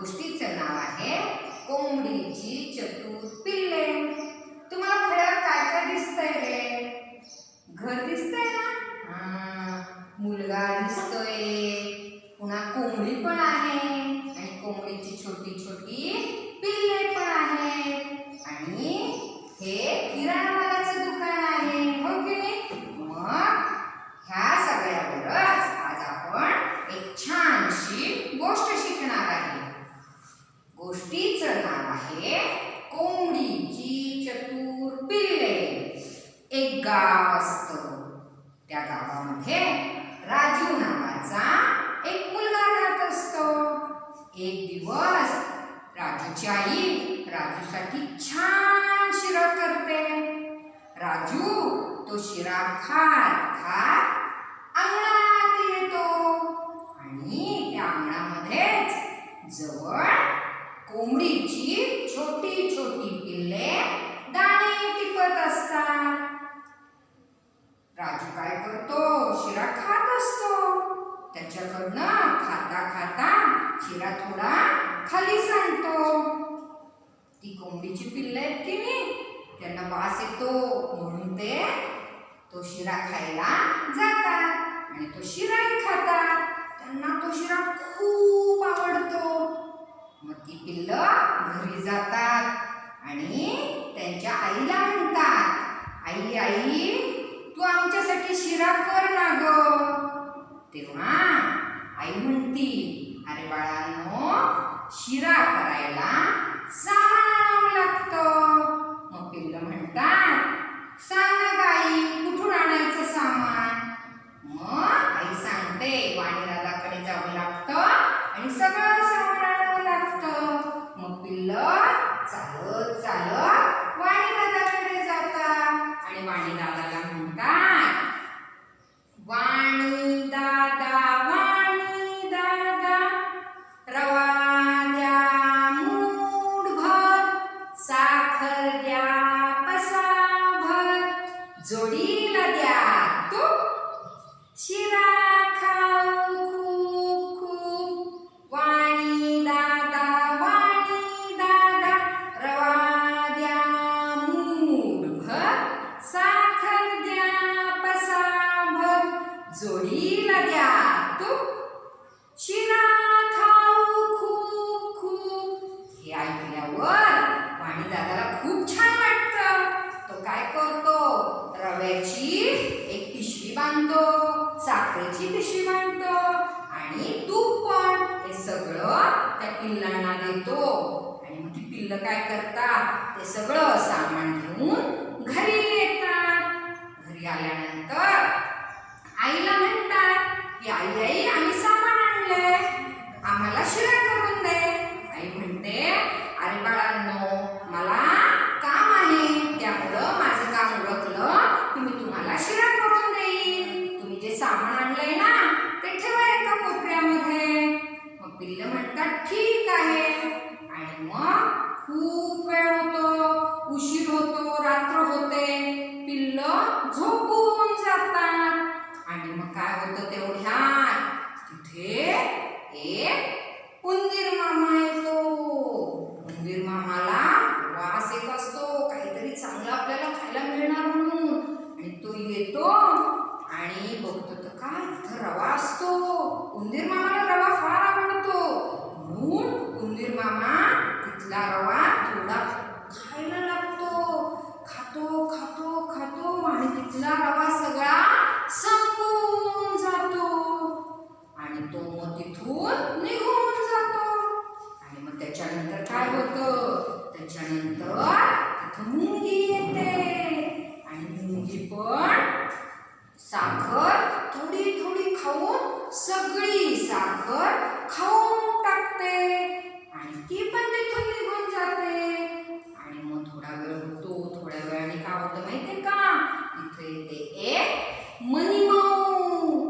गोष्टीचं नाव आहे कोंबडीची चतुर पिल्ले. तुम्हाला फळ्यात काय काय दिसतंय रे? घर दिसतंय ना? मुलगा दिसतोय, पुन्हा कोंबडी पण आहे आणि कोंबडीची छोटी छोटी पिल्ले पण आहेत आणि हे किराणा मालाचं दुकान आहे, हो की नाही? मग ह्या सगळ्यावरच आज आपण एक छानशी गोष्ट शिकणार आहे. गोष्टीचं नाव आहे कोंबडीची चतुर पिल्ले. एक गाव असतं. त्या गावामध्ये राजू नावाचा एक मुलगा राहत असतो. एक दिवस राजूची आई राजूसाठी छान शिरा करते. राजू तो शिरा खात खात अंगणात येतो आणि त्या अंगणामध्येच जवळ कोंबडीची छोटी छोटी पिल्ले दाणे टिपत असतात. राजू काय करतो? शिरा खात असतो. त्याच्याकडनं खाता खाता शिरा थोडा खाली सांडतो. ती कोंबडीची पिल्ले आहेत की नाही, त्यांना वास येतो म्हणून ते तो शिरा खायला जातात आणि तो शिराही खातात. त्यांना तो शिरा खूप आवडतो. मग ती पिल्लं घरी जातात आणि त्यांच्या आईला म्हणतात, आई आई तू आमच्यासाठी शिरा कर ना ग. तेव्हा आई म्हणती, अरे बाळांनो, शिरा करायला सामान आणावं लागतं. मग पिल्लं म्हणतात, सांग ना गाई कुठून आणायचं सामान? मग आई सांगते, वाणीदादाकडे जावं लागतं आणि सगळं सामान आणावं लागतं. मग पिल्लं चालत चालत वाणीदादाकडे जातात आणि वाणीदादाला म्हणतात, वाणीदादा वाणीदादा रवा द्या मूठभर, साखर द्या पसाभर, जोडीला द्या तूप, शिरा खाऊ खूप खूप. वाणीदादा वाणीदादा रवा द्या मूठभर, साखर द्या पसाभर, जोडीला द्या तूप, शिरा खाऊ खूप खूप. हे ऐकल्यावर वाणीदादाला खूप छान वाटतं. तो काय करतो? रव्याची एक पिशवी बांधतो, साखरेची पिशवी बांधतो आणि तूप पण. हे सगळं त्या पिल्लांना देतो आणि मग ती पिल्लं काय करतात? ते सगळं सामान घेऊन घरी येतात. घरी आल्यानंतर आईला म्हणतात की आई आई आम्ही सामान आणलंय, आम्हाला शिरा करून दे. आई म्हणते, अरे बाळांनो, मला काम आहे, त्यामुळं माझं काम उरकलं की मी तुम्हाला शिरा करून देईन. तुम्ही जे सामान आणलंय ना ते ठेवा एका कोपऱ्यामध्ये. मग पिल्लं म्हणतात ठीक आहे. आणि मग खूप वेळ होतो, उशीर होतो, रात्र होते. पिल्लं झोपून जातात आणि मग काय होतं तेवढ्यात तिथे एक उंदीर मामा येतो. उंदीर मामाला वास येत असतो, काहीतरी चांगलं आपल्याला खायला मिळणार म्हणून. आणि तो येतो आणि बघतो तर काय तिथं रवा असतो. उंदीर मामाला रवा फार आवडतो म्हणून उंदीर मामा तिथला रवा थोडा खायला लागतो. खातो खातो खातो आणि तिथला रवा सगळा संपून जातो आणि तो मग तिथून निघून जातो. आणि मग त्याच्यानंतर काय होतं? त्याच्यानंतर तिथं मुंगी येते आणि मुंगी पण साखर थोडी थोडी खाऊन सगळी साखर खाऊन टाकते आणि ती पण तिथून निघून जाते. आणि मग थोडा वेळ होतो. थोड्या वेळाने काय होतं माहितीये का? तिथे येते एक मणिमाऊ.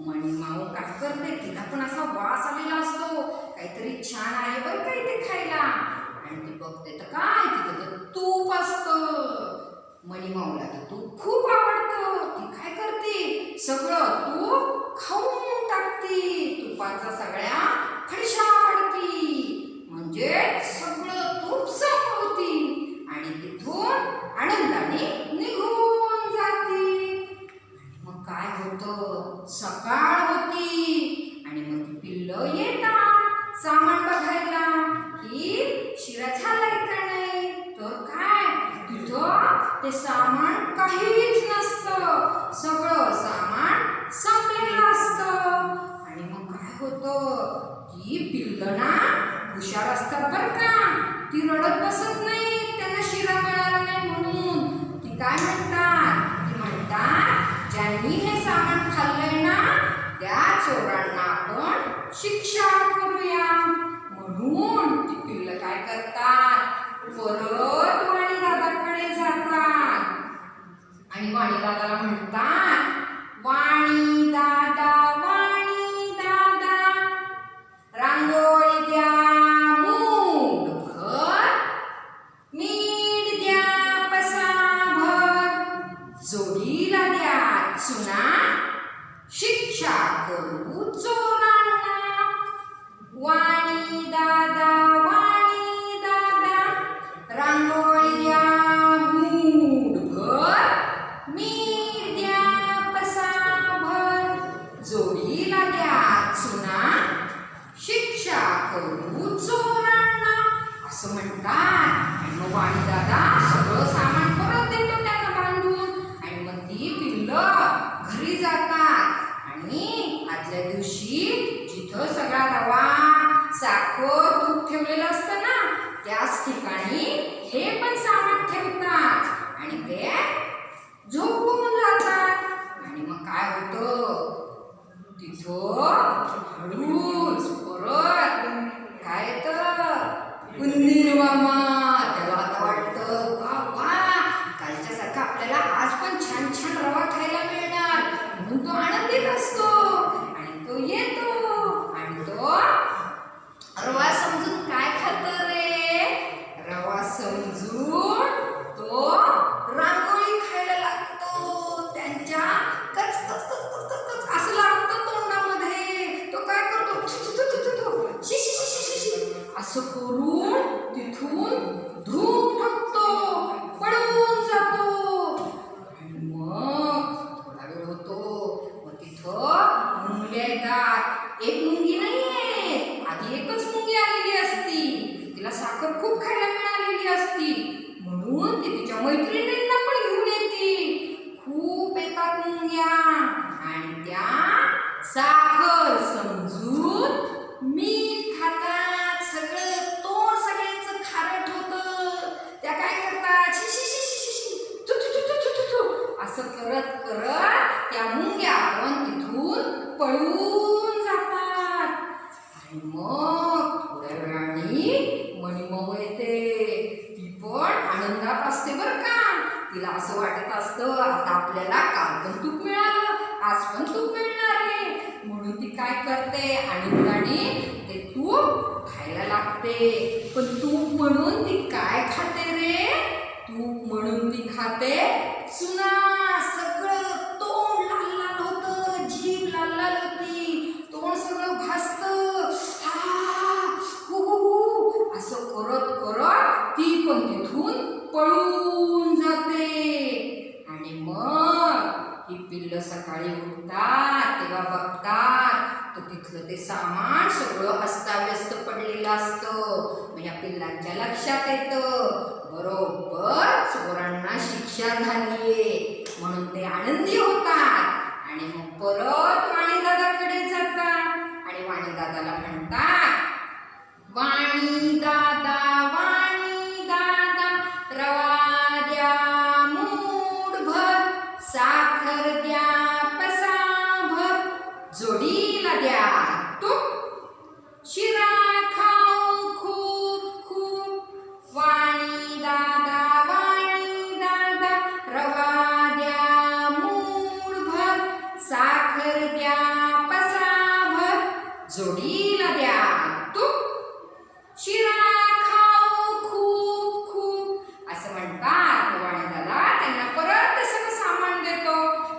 मणिमाऊ काय करते? तिला पण असा वास आलेला असतो, काहीतरी छान आहे बरं का इथे खायला. आणि ती बघते तर काय तिथे तर तूप असतं. मणिमाऊला तर तूप खूप आवडतं. ती काय करते? सगळं तूप खाऊन टाकते. तुपाचा सगळ्या फडशा पडती. ज्यांनी हे सामान खाल्लंय ना त्या चोरांना आपण शिक्षा करूया. म्हणून ती पिल्लं काय करतात, परत वाणी दादाकडे जातात आणि वाणी दादाला म्हणतात, वाणी दादा रांगोळी द्या मूठभर, मीठ द्या पसाभर, जोडीला द्या चुना, शिक्षा करू चोरांना. वाणी दादा रांगोळी द्या मूठभर, मीठ द्या पसाभर, जोडीला द्या चुना, शिक्षा करू चोरांना, असं म्हणतात. आणि मग वाणी दादा सगळं सामान परत देतो त्यांना बांधून आणि मग ती पिल्लं घरी जातात. आणि आदल्या दिवशी जिथं सगळा रवा, साखर, तूप ठेवलेलं असतं ना त्याच ठिकाणी हे पण सामान ठेवतात आणि ते झोपून जातात. आणि मग काय होतं, तिथं हळूच परत काय येतं, उंदीर मामा. त्याला आता वाटतं वा वा, कालच्या सारखं आपल्याला आज पण छान छान रवा खायला मिळणार, म्हणून तो आनंदित असतो आणि तो येतो आणि तो रवा समजून काय खातो रे, रवा समजून तो रांगोळी खायला लागतो. त्यांच्या कच कच कच कच कच कच असं लागतं तोंडामध्ये. तो काय करतो, असं करून तिथून धूम टाकतो, पळून जातो. आणि मग थोडा वेळ होतो, मग तिथं मुंग्या येतात. एक मुंगी नाहीये, आधी एकच मुंगी आलेली असती. तिला साखर खूप खायला मिळालेली असती म्हणून ती तिच्या मैत्रिणींना पण घेऊन येते. खूप येतात मुंग्या आणि त्या साखर समजून मीठ खातात. सगळं तोंड सगळ्यांचं खारट होतं. त्या काय करतात, असं करत करत त्या मुंग्या पण तिथून पळून जातात. आणि मग थोड्या वेळाने मणिमऊ येते. ती पण आनंदात असते बरं का. तिला असं वाटत असतं आता आपल्याला काल पण तूप मिळालं, आज पण तूप मिळणार आहे. म्हणून ती काय करते, आनंदाने ते तूप खायला लागते. पण तूप म्हणून ती काय खाते रे, तूप म्हणून ती खाते चुना. सगळं तोंड लाल लाल होतं, जीभ लाल लाल होती, तोंड सगळं भासतं. असं करत करत ती पण तिथून पळून जाते. आणि मग ही पिल्लं सकाळी उठतात तेव्हा बघतात तर तिथलं ते सामान सगळं अस्ताव्यस्त पडलेलं असतं. मग या पिल्लांच्या लक्षात येतं बरोबर चोरांना शिक्षा झालीये, म्हणून ते आनंदी होतात. आणि मग परत वाणी दादाकडे जातात आणि वाणी दादाला म्हणतात, वाणी दादा रवा द्या मूठभर, साखर द्या पसाभर, जोडीला द्या तूप, शिरा खाऊ खूप खूप. वाणी दादा रवा द्या मूठभर, साखर द्या पसाभर, जोडीला द्या तूप, शिरा खाऊ खूप खूप. असं म्हणतात. वाणी दादा त्यांना परत ते सगळं सामान देतो.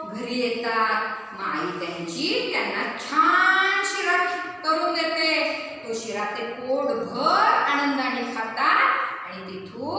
घरी येतात, आई त्यांची त्यांना छान शिरा करून देते. तो शिरा ते पोटभर आनंदाने खातात आणि तिथून